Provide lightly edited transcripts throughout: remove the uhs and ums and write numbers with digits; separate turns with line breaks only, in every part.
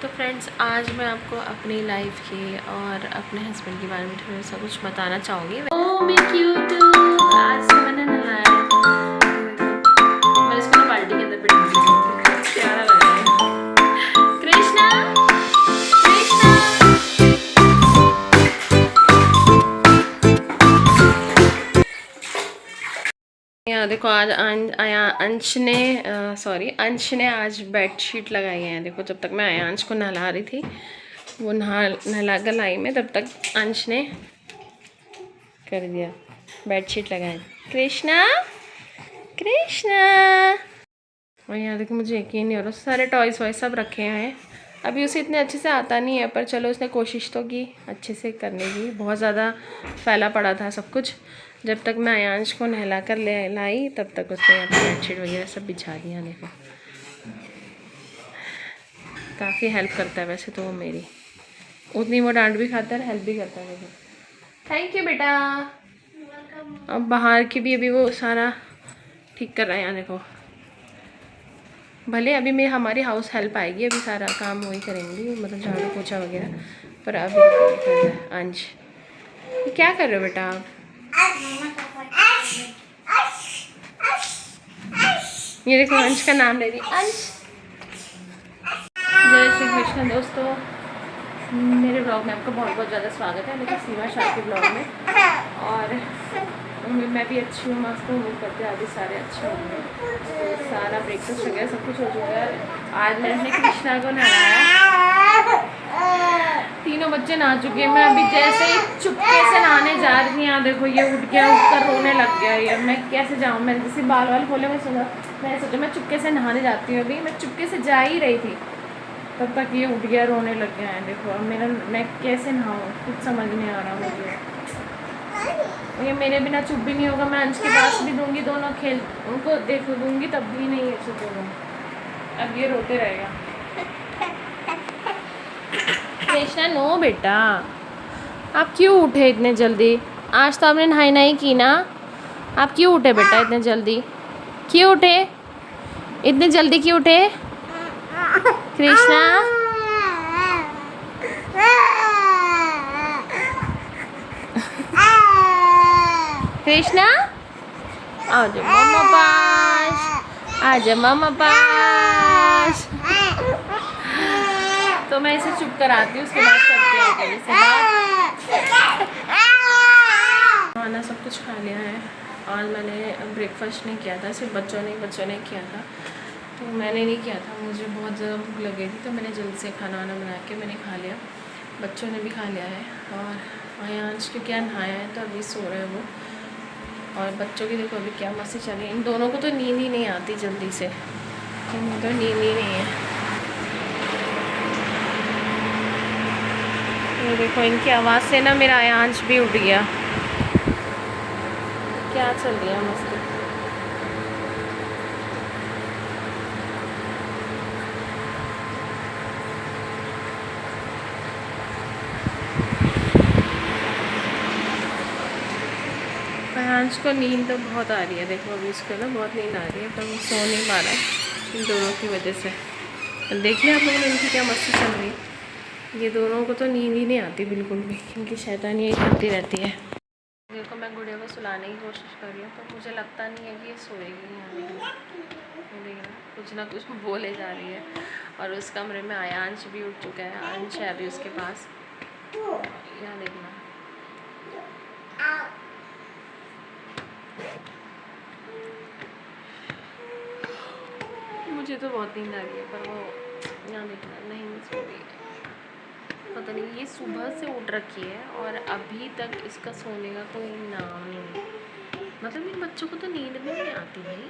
तो फ्रेंड्स, आज मैं आपको अपनी लाइफ की और अपने हस्बैंड के बारे में थोड़ा सा कुछ बताना चाहूँगी। आज से मैंने नहाया, मैं इसको बाल्टी के अंदर बिठा प्यारा लग रहा है। कृष्णा, कृष्णा, यहाँ देखो आज अंश ने आज बेडशीट लगाई है। देखो, जब तक मैं अंश को नहला रही थी, वो नहला कर लाई में, तब तक अंश ने कर दिया, बेडशीट लगाई। कृष्णा, कृष्णा। और यहाँ देखो, मुझे यकीन नहीं हो रहा, सारे टॉयस वॉयस सब रखे हैं। अभी उसे इतने अच्छे से आता नहीं है, पर चलो उसने कोशिश तो की अच्छे से करने की। बहुत ज़्यादा फैला पड़ा था सब कुछ। जब तक मैं आयांश को नहला कर ले लाई, तब तक उसने यहाँ पर बेडशीट वगैरह सब बिछा दिया। देखो, काफ़ी हेल्प करता है वैसे तो वो मेरी, उतनी वो डांट भी खाता है, हेल्प भी करता है। देखो, थैंक यू बेटा। अब बाहर की भी अभी वो सारा ठीक कर रहा है। यहाँ देखो, भले अभी मेरी हमारी हाउस हेल्प आएगी, अभी सारा काम वही करेंगी, मतलब झाड़ू पोछा वगैरह, पर अभी कर रहा है अंश। क्या कर रहे हो बेटा आप? ये देखो, अंश का नाम ले रही, अंश। जय श्री कृष्ण दोस्तों, मेरे ब्लॉग में आपका बहुत बहुत ज़्यादा स्वागत है। लेकिन सीमा शाह के ब्लॉग में, और मैं भी अच्छी हूँ, मस्त हूँ, उम्मीद करते हैं अभी सारे अच्छे होंगे। तो सारा ब्रेकफास्ट वगैरह सब कुछ हो चुका है। आज मैंने कृष्णा को नहलाया, तीनों बच्चे नहा चुके हैं। मैं अभी जैसे ही चुपके से नहाने जा रही थी, यहाँ देखो ये उठ गया, उठकर रोने लग गया। ये मैं कैसे जाऊँ? मैंने जैसे बाल वाल खोले, मैं सोचा मैं चुपके से नहाने जाती हूँ। अभी मैं चुपके से जा ही रही थी, तब तक ये उठ गया, रोने लग गया है। देखो, अब मैं कैसे नहाऊँ, कुछ समझ नहीं आ रहा मुझे। ये मेरे बिना चुप भी नहीं होगा। मैं अंश के पास भी दूंगी, दोनों खेल उनको देख दूंगी, तब भी नहीं है चुप होगा। अब ये रोते रहेगा। कृष्णा, नो बेटा, आप क्यों उठे इतने जल्दी? आज तो आपने नहाई नहीं की ना, आप क्यों उठे बेटा इतने जल्दी? क्यों उठे इतने जल्दी, क्यों उठे कृष्णा? कृष्णा, आ जाओ मम्मा पास, आ जाओ मम्मा पास। तो मैं इसे चुप कराती हूँ, उसके बाद करती हूँ अकेले से बात। खाना सब कुछ खा लिया है। आज मैंने ब्रेकफास्ट नहीं किया था, सिर्फ बच्चों ने किया था, तो मैंने नहीं किया था। मुझे बहुत ज़्यादा भूख लग गई थी, तो मैंने जल्द से खाना वाना बना के मैंने खा लिया। बच्चों ने भी खा लिया है, और आयांश क्योंकि क्या नहाया है तो अभी सो रहे हैं वो। और बच्चों की देखो अभी क्या मस्ती चल रही है। इन दोनों को तो नींद ही नहीं आती जल्दी से, इन्हें तो नींद ही नहीं है। ये देखो, इनकी आवाज़ से ना मेरा आयांश भी उठ गया। क्या चल रही है मस्ती? आयांश को नींद तो बहुत आ रही है। देखो, अभी इसको ना बहुत नींद आ रही है, पर वो सो नहीं पा रहा है इन दोनों की वजह से। देख लिया आप लोगों ने इनकी क्या मस्ती चल रही है। ये दोनों को तो नींद ही नहीं आती बिल्कुल भी, इनकी शैतानी ही करती रहती है। देखो, मैं गुड़िया को सुलाने की कोशिश कर रही हूँ, पर मुझे लगता नहीं है कि ये सोएगी। यहाँ देखना, कुछ ना कुछ बोले जा रही है। और उस कमरे में आयांश भी उठ चुका है, अंश है अभी उसके पास। यहाँ देखना, मुझे तो बहुत नींद आ रही है, पर वो यहाँ देखना नहीं सो रही है। पता नहीं, ये सुबह से उठ रखी है और अभी तक इसका सोने का कोई नाम नहीं है। मतलब इन बच्चों को तो नींद भी नहीं आती भाई,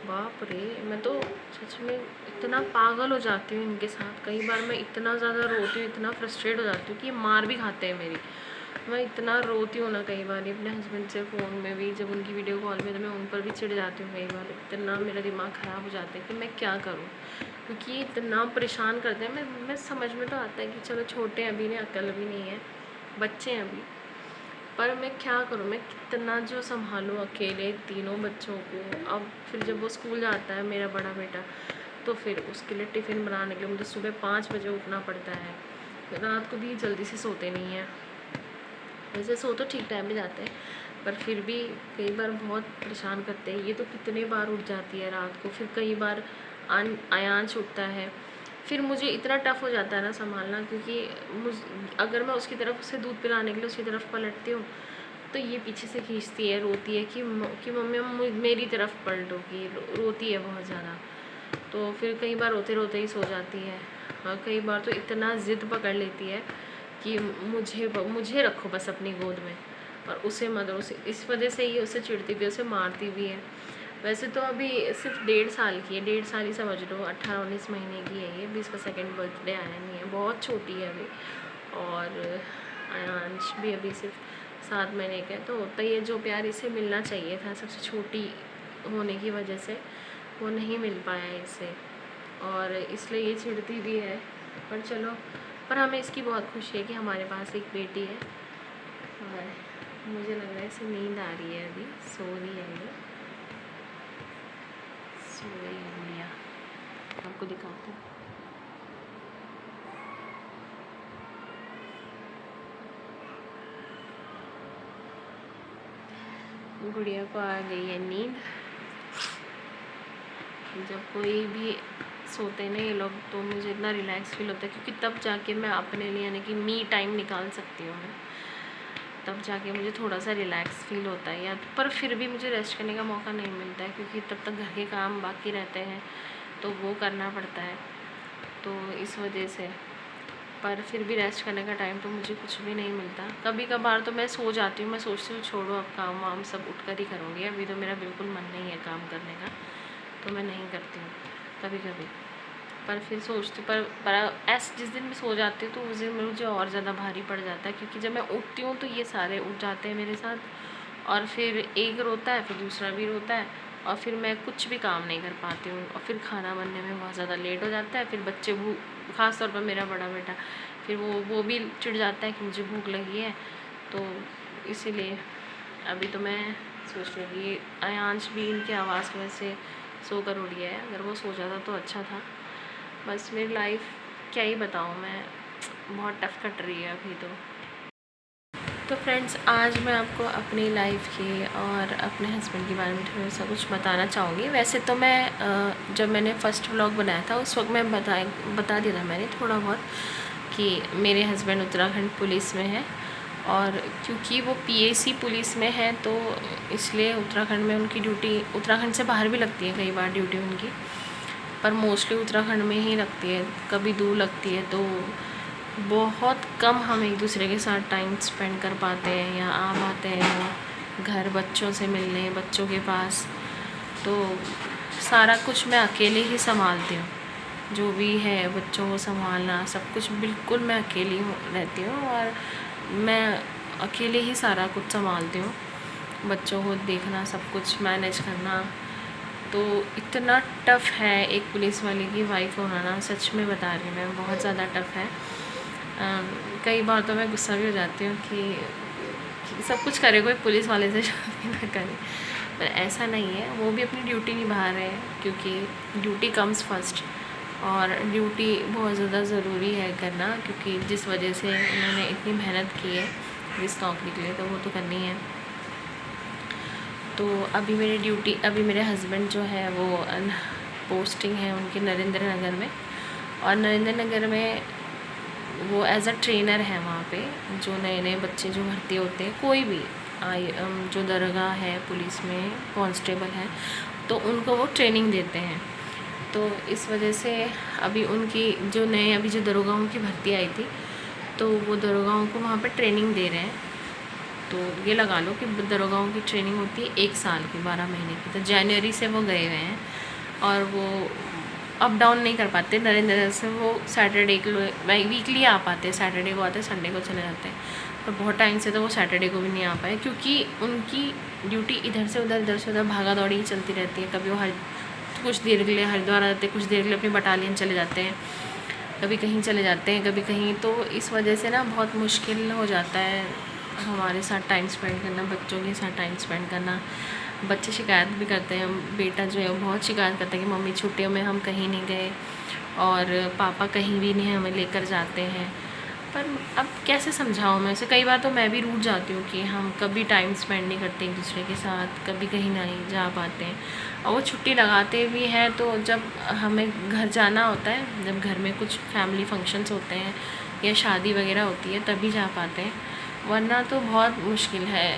बाप रे। मैं तो सच में इतना पागल हो जाती हूँ इनके साथ। कई बार मैं इतना ज़्यादा रोती हूँ, इतना फ्रस्ट्रेट हो जाती हूँ कि ये मार भी खाते हैं मेरी। मैं इतना रोती हूँ ना कई बार अपने हस्बैंड से फ़ोन में भी, जब उनकी वीडियो कॉल में, तो मैं उन पर भी चिढ़ जाती हूँ कई बार। इतना मेरा दिमाग ख़राब हो जाता है कि मैं क्या करूँ, क्योंकि इतना परेशान करते हैं। मैं समझ में तो आता है कि चलो छोटे अभी ने अकल भी नहीं है, बच्चे हैं अभी, पर मैं क्या करूँ? मैं कितना जो संभालूँ अकेले तीनों बच्चों को। अब फिर जब वो स्कूल जाता है मेरा बड़ा बेटा, तो फिर उसके लिए टिफ़िन बनाने के लिए मुझे सुबह 5 बजे उठना पड़ता है। रात को भी जल्दी से सोते नहीं हैं, वैसे सो तो ठीक टाइम पे जाते हैं, पर फिर भी कई बार बहुत परेशान करते हैं। ये तो कितने बार उठ जाती है रात को, फिर कई बार आयांश उठता है, फिर मुझे इतना टफ़ हो जाता है ना संभालना, क्योंकि अगर मैं उसकी तरफ उसे दूध पिलाने के लिए उसकी तरफ पलटती हूँ तो ये पीछे से खींचती है, रोती है कि मम्मी मेरी तरफ पलटोगी, रोती है बहुत ज़्यादा। तो फिर कई बार रोते रोते ही सो जाती है, और कई बार तो इतना ज़िद पकड़ लेती है कि मुझे रखो बस अपनी गोद में, और उसे मत, उसे इस वजह से ही उसे चिढ़ती भी, उसे मारती भी है। वैसे तो अभी सिर्फ 1.5 साल की है, 1.5 साल ही समझ लो, 18-19 महीने की है ये, 20 का सेकेंड बर्थडे आया नहीं है, बहुत छोटी है अभी। और आयांश भी अभी सिर्फ 7 महीने का है, तो होता ही है, जो प्यार इसे मिलना चाहिए था सबसे छोटी होने की वजह से वो नहीं मिल पाया इसे, और इसलिए ये चिढ़ती भी है। पर चलो, पर हमें इसकी बहुत खुशी है कि हमारे पास एक बेटी है। और मुझे लग रहा है इसे नींद आ रही है, अभी सो रही है, ये सो रही है गुड़िया। आपको दिखाते हैं, गुड़िया को आ गई है नींद। जब कोई भी सोते नहीं ये लोग तो मुझे इतना रिलैक्स फील होता है, क्योंकि तब जाके मैं अपने लिए, यानी कि मी टाइम निकाल सकती हूँ मैं, तब जाके मुझे थोड़ा सा रिलैक्स फील होता है। या पर फिर भी मुझे रेस्ट करने का मौका नहीं मिलता है, क्योंकि तब तक घर के काम बाकी रहते हैं तो वो करना पड़ता है, तो इस वजह से। पर फिर भी रेस्ट करने का टाइम तो मुझे कुछ भी नहीं मिलता। कभी कभार तो मैं सो जाती हूँ, मैं सोचती हूँ छोड़ो अब काम वाम सब उठ कर ही करूँगी, अभी तो मेरा बिल्कुल मन नहीं है काम करने का, तो मैं नहीं करती हूँ कभी कभी। पर फिर सोचती, पर ऐसे जिस दिन मैं सो जाती हूँ तो उस दिन मुझे और ज़्यादा भारी पड़ जाता है, क्योंकि जब मैं उठती हूँ तो ये सारे उठ जाते हैं मेरे साथ, और फिर एक रोता है, फिर दूसरा भी रोता है, और फिर मैं कुछ भी काम नहीं कर पाती हूँ, और फिर खाना बनने में बहुत ज़्यादा लेट हो जाता है। फिर बच्चे ख़ास तौर पर मेरा बड़ा बेटा, फिर वो भी चिढ़ जाता है कि मुझे भूख लगी है, तो इसीलिए अभी तो मैं सोच रही हूँ आयांश भी इनकी आवाज़ की वजह से सोकर उठ गया है, अगर वो सो जाता तो अच्छा था। बस मेरी लाइफ क्या ही बताऊँ मैं, बहुत टफ कट रही है अभी तो फ्रेंड्स, आज मैं आपको अपनी लाइफ की और अपने हस्बैंड के बारे में थोड़ा सा कुछ बताना चाहूँगी। वैसे तो मैं जब मैंने फ़र्स्ट व्लॉग बनाया था उस वक्त मैं बता दिया था मैंने थोड़ा बहुत कि मेरे हस्बैंड उत्तराखंड पुलिस में है, और क्योंकि वो PAC पुलिस में है तो इसलिए उत्तराखंड में उनकी ड्यूटी, उत्तराखंड से बाहर भी लगती है कई बार ड्यूटी उनकी, पर मोस्टली उत्तराखंड में ही लगती है, कभी दूर लगती है तो बहुत कम हम एक दूसरे के साथ टाइम स्पेंड कर पाते हैं या आ पाते हैं घर बच्चों से मिलने, बच्चों के पास। तो सारा कुछ मैं अकेले ही संभालती हूँ, जो भी है बच्चों को संभालना सब कुछ बिल्कुल मैं अकेली रहती हूँ, और मैं अकेले ही सारा कुछ संभालती हूँ, बच्चों को देखना, सब कुछ मैनेज करना। तो इतना टफ़ है एक पुलिस वाले की वाइफ होना ना, सच में बता रही हूँ मैं, बहुत ज़्यादा टफ़ है। कई बार तो मैं गुस्सा भी हो जाती हूँ कि सब कुछ करे कोई पुलिस वाले से शादी ना करे, पर ऐसा नहीं है, वो भी अपनी ड्यूटी निभा रहे हैं, क्योंकि ड्यूटी कम्स फर्स्ट, और ड्यूटी बहुत ज़्यादा ज़रूरी है करना, क्योंकि जिस वजह से उन्होंने इतनी मेहनत की है इस नौकरी के लिए, तो वो तो करनी है। तो अभी मेरे हस्बैंड जो है वो पोस्टिंग है उनकी नरेंद्र नगर में, और नरेंद्र नगर में वो एज अ ट्रेनर है वहाँ पे। जो नए नए बच्चे जो भर्ती होते हैं, कोई भी जो दरगाह है पुलिस में कांस्टेबल है, तो उनको वो ट्रेनिंग देते हैं। तो इस वजह से अभी उनकी अभी जो दरोगाओं की भर्ती आई थी, तो वो दरोगाओं को वहाँ पे ट्रेनिंग दे रहे हैं। तो ये लगा लो कि दरोगाओं की ट्रेनिंग होती है 1 साल की, 12 महीने की। तो जनवरी से वो गए हुए हैं, और वो अप डाउन नहीं कर पाते नरेंद्र से, वो सैटरडे वीकली आ पाते हैं, सैटरडे को आते हैं, संडे को चले जाते हैं। तो बहुत टाइम से तो वो सैटरडे को भी नहीं आ पाए, क्योंकि उनकी ड्यूटी इधर से उधर भागा दौड़ी ही चलती रहती है। कभी वो कुछ देर के लिए हरिद्वार आते हैं, कुछ देर के लिए अपनी बटालियन चले जाते हैं, कभी कहीं चले जाते हैं, कभी कहीं। तो इस वजह से ना बहुत मुश्किल हो जाता है हमारे साथ टाइम स्पेंड करना, बच्चों के साथ टाइम स्पेंड करना। बच्चे शिकायत भी करते हैं, बेटा जो है वो बहुत शिकायत करता है कि मम्मी छुट्टियों में हम कहीं नहीं गए और पापा कहीं भी नहीं हमें लेकर जाते हैं। पर अब कैसे समझाऊँ मैं उसे? कई बार तो मैं भी रूठ जाती हूँ कि हम कभी टाइम स्पेंड नहीं करते एक दूसरे के साथ, कभी कहीं नहीं जा पाते हैं। और वो छुट्टी लगाते भी हैं तो जब हमें घर जाना होता है, जब घर में कुछ फैमिली फंक्शंस होते हैं या शादी वगैरह होती है तभी जा पाते हैं, वरना तो बहुत मुश्किल है।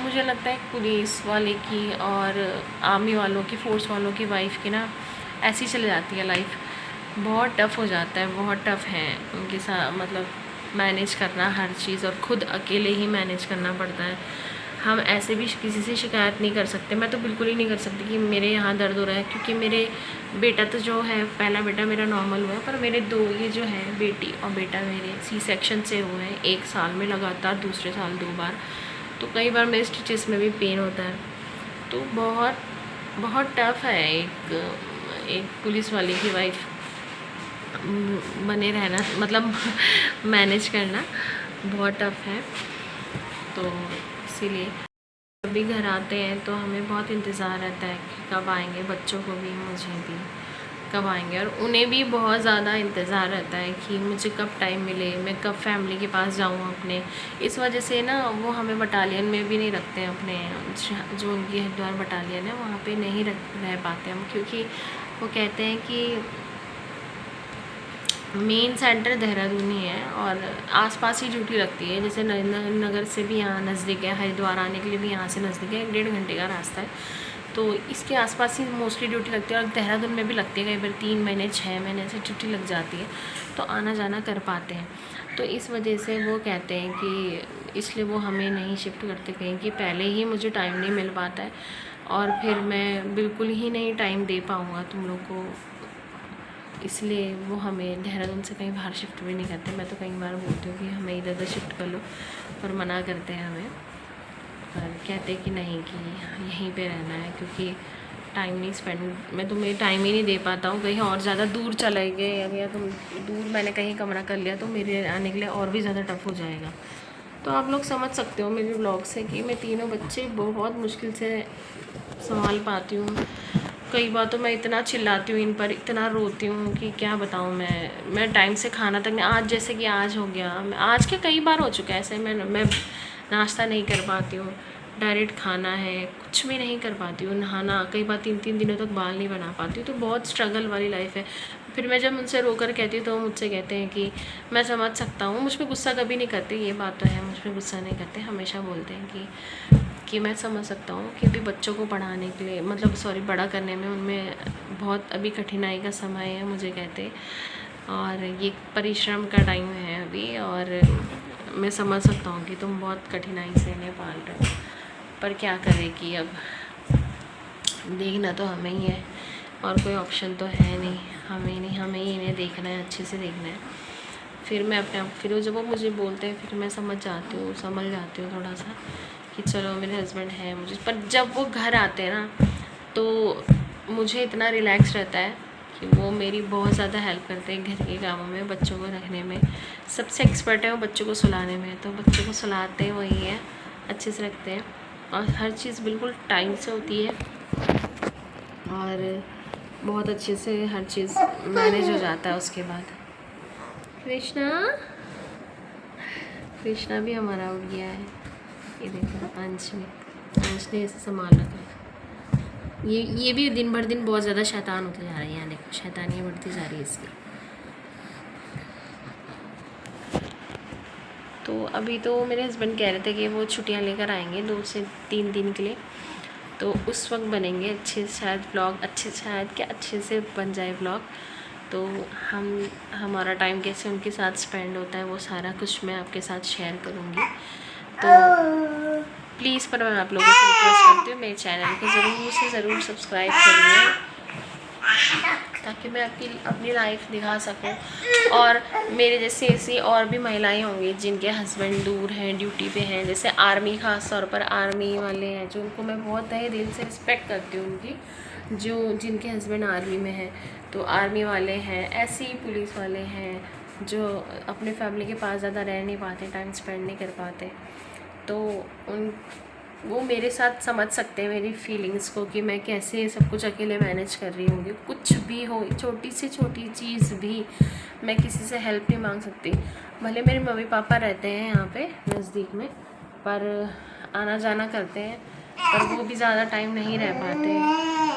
मुझे लगता है पुलिस वाले की और आर्मी वालों की, फोर्स वालों की वाइफ की ना ऐसी चली जाती है लाइफ। बहुत टफ़ हो जाता है, बहुत टफ़ है उनके साथ, मतलब मैनेज करना हर चीज़, और ख़ुद अकेले ही मैनेज करना पड़ता है। हम ऐसे भी किसी से शिकायत नहीं कर सकते। मैं तो बिल्कुल ही नहीं कर सकती कि मेरे यहाँ दर्द हो रहा है, क्योंकि मेरे बेटा तो जो है, पहला बेटा मेरा नॉर्मल हुआ है, पर मेरे दो ये जो है बेटी और बेटा मेरे सी सेक्शन से हुए हैं 1 साल में लगातार, दूसरे साल 2 बार। तो कई बार मेरे स्टिचेस में भी पेन होता है। तो बहुत बहुत टफ़ है एक पुलिस वाले की वाइफ बने रहना, मतलब मैनेज करना बहुत टफ़ है। तो इसीलिए जब भी घर आते हैं तो हमें बहुत इंतज़ार रहता है कि कब आएंगे, बच्चों को भी मुझे भी कब आएंगे, और उन्हें भी बहुत ज़्यादा इंतज़ार रहता है कि मुझे कब टाइम मिले, मैं कब फैमिली के पास जाऊँ अपने। इस वजह से ना वो हमें बटालियन में भी नहीं रखते हैं, अपने जो उनकी हरिद्वार बटालियन है वहाँ पे नहीं रह पाते हम, क्योंकि वो कहते हैं कि मेन सेंटर देहरादून ही है और आसपास ही ड्यूटी लगती है। जैसे नगर से भी यहाँ नज़दीक है, हरिद्वार आने के लिए भी यहाँ से नज़दीक है, 1.5 घंटे का रास्ता है। तो इसके आसपास ही मोस्टली ड्यूटी लगती है, और देहरादून में भी लगती है, कई बार 3 महीने 6 महीने से ड्यूटी लग जाती है, तो आना जाना कर पाते हैं। तो इस वजह से वो कहते हैं कि इसलिए वो हमें नहीं शिफ्ट करते कहीं, कि पहले ही मुझे टाइम नहीं मिल पाता है और फिर मैं बिल्कुल ही नहीं टाइम दे पाऊँगा तुम लोग को, इसलिए वो हमें देहरादून से कहीं बाहर शिफ्ट भी नहीं करते। मैं तो कई बार बोलती हूँ कि हमें इधर उधर शिफ्ट कर लो, पर मना करते हैं हमें, पर कहते हैं कि नहीं, कि यहीं पे रहना है, क्योंकि टाइम नहीं स्पेंड, मैं तुम्हें टाइम ही नहीं दे पाता हूँ। कहीं और ज़्यादा दूर चले गए या तुम दूर, मैंने कहीं कमरा कर लिया तो मेरे आने के लिए और भी ज़्यादा टफ़ हो जाएगा। तो आप लोग समझ सकते हो मेरे ब्लॉग से कि मैं तीनों बच्चे बहुत मुश्किल से संभाल पाती हूँ। कई बार तो मैं इतना चिल्लाती हूँ इन पर, इतना रोती हूँ कि क्या बताऊँ। मैं टाइम से खाना तक नहीं, आज जैसे कि आज हो गया, आज के कई बार हो चुका है ऐसे, मैं नाश्ता नहीं कर पाती हूँ, डायरेक्ट खाना है, कुछ भी नहीं कर पाती हूँ। नहाना, कई बार 3-3 दिनों तक बाल नहीं बना पाती हूँ। तो बहुत स्ट्रगल वाली लाइफ है। फिर मैं जब उनसे रोकर कहती हूँ तो वो मुझसे कहते हैं कि मैं समझ सकता हूँ। मुझ पर गुस्सा कभी नहीं करते, ये बात तो है, मुझ पर गुस्सा नहीं करते, हमेशा बोलते हैं कि मैं समझ सकता हूँ कि अभी बच्चों को पढ़ाने के लिए, मतलब सॉरी, बड़ा करने में उनमें बहुत अभी कठिनाई का समय है, मुझे कहते, और ये परिश्रम का टाइम है अभी, और मैं समझ सकता हूँ कि तुम बहुत कठिनाई से इन्हें पाल रहे हो, पर क्या करें कि अब देखना तो हमें ही है और कोई ऑप्शन तो है नहीं, हमें ही इन्हें देखना है, अच्छे से देखना है। फिर मैं अपने आप, फिर जब वो मुझे बोलते हैं फिर मैं समझ जाती हूँ थोड़ा सा कि चलो मेरे हस्बैंड हैं मुझे। पर जब वो घर आते हैं ना तो मुझे इतना रिलैक्स रहता है कि वो मेरी बहुत ज़्यादा हेल्प करते हैं घर के कामों में, बच्चों को रखने में, सबसे एक्सपर्ट है वो बच्चों को सुलाने में। तो बच्चों को सुलाते हैं वही है, अच्छे से रखते हैं, और हर चीज़ बिल्कुल टाइम से होती है और बहुत अच्छे से हर चीज़ मैनेज हो जाता है उसके बाद। कृष्णा भी हमारा उठ गया है, ये देखो अंश ने ऐसे संभाल रखा है। ये भी दिन भर दिन बहुत ज़्यादा शैतान होते जा रही है, देखो शैतानियाँ बढ़ती जा रही है इसकी। तो अभी तो मेरे हस्बैंड कह रहे थे कि वो छुट्टियाँ लेकर आएंगे 2 से 3 दिन के लिए, तो उस वक्त बनेंगे अच्छे, शायद ब्लॉग अच्छे से बन जाए ब्लॉग। तो हमारा टाइम कैसे उनके साथ स्पेंड होता है वो सारा कुछ मैं आपके साथ शेयर करूँगी। तो प्लीज़, पर मैं आप लोगों से रिक्वेस्ट करती हूँ मेरे चैनल को ज़रूर सब्सक्राइब करिए, ताकि मैं अपनी लाइफ दिखा सकूं, और मेरे जैसे ऐसी और भी महिलाएं होंगी जिनके हस्बैंड दूर हैं, ड्यूटी पे हैं, जैसे आर्मी, ख़ास तौर पर आर्मी वाले हैं, जो उनको मैं बहुत तहे दिल से रिस्पेक्ट करती हूँ उनकी, जिनके हस्बैंड आर्मी में हैं। तो आर्मी वाले हैं, ऐसे ही पुलिस वाले हैं जो अपने फैमिली के पास ज़्यादा रह नहीं पाते, टाइम स्पेंड नहीं कर पाते। तो वो मेरे साथ समझ सकते हैं मेरी फीलिंग्स को कि मैं कैसे सब कुछ अकेले मैनेज कर रही होंगी। कुछ भी हो, छोटी से छोटी चीज़ भी मैं किसी से हेल्प नहीं मांग सकती। भले मेरे मम्मी पापा रहते हैं यहाँ पे नज़दीक में, पर आना जाना करते हैं, पर वो भी ज़्यादा टाइम नहीं रह पाते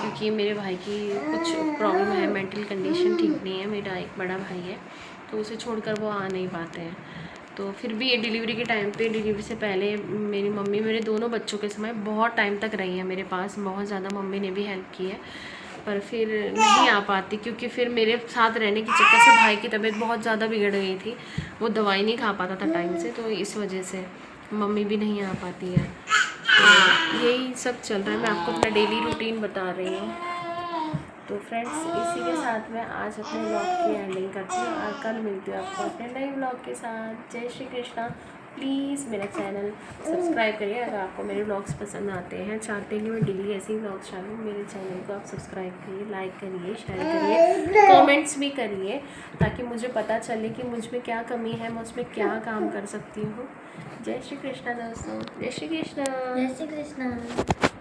क्योंकि मेरे भाई की कुछ प्रॉब्लम है, मेंटल कंडीशन ठीक नहीं है। मेरा एक बड़ा भाई है, तो उसे छोड़कर वो आ नहीं पाते हैं। तो फिर भी ये डिलीवरी के टाइम पे, डिलीवरी से पहले मेरी मम्मी मेरे दोनों बच्चों के समय बहुत टाइम तक रही है मेरे पास, बहुत ज़्यादा मम्मी ने भी हेल्प की है। पर फिर नहीं आ पाती क्योंकि फिर मेरे साथ रहने के चक्कर से भाई की तबीयत बहुत ज़्यादा बिगड़ गई थी, वो दवाई नहीं खा पाता था टाइम से, तो इस वजह से मम्मी भी नहीं आ पाती है। तो यही सब चल रहा है, मैं आपको अपना डेली रूटीन बता रही हूँ। तो फ्रेंड्स, इसी के साथ मैं आज अपने व्लॉग की एंडिंग करती हूँ और कल मिलती हूँ आपको अपने नए व्लॉग के साथ। जय श्री कृष्णा। प्लीज़ मेरा चैनल सब्सक्राइब करिए अगर आपको मेरे व्लॉग्स पसंद आते हैं, चाहते हैं कि मैं डेली ऐसे ही व्लॉग्स डालूँ। मेरे चैनल को आप सब्सक्राइब करिए, लाइक करिए, शेयर करिए, कमेंट्स भी करिए, ताकि मुझे पता चले कि मुझ में क्या कमी है, मैं उसमें क्या काम कर सकती हूँ। जय श्री कृष्णा दोस्तों, जय श्री कृष्णा।
जय श्री कृष्णा।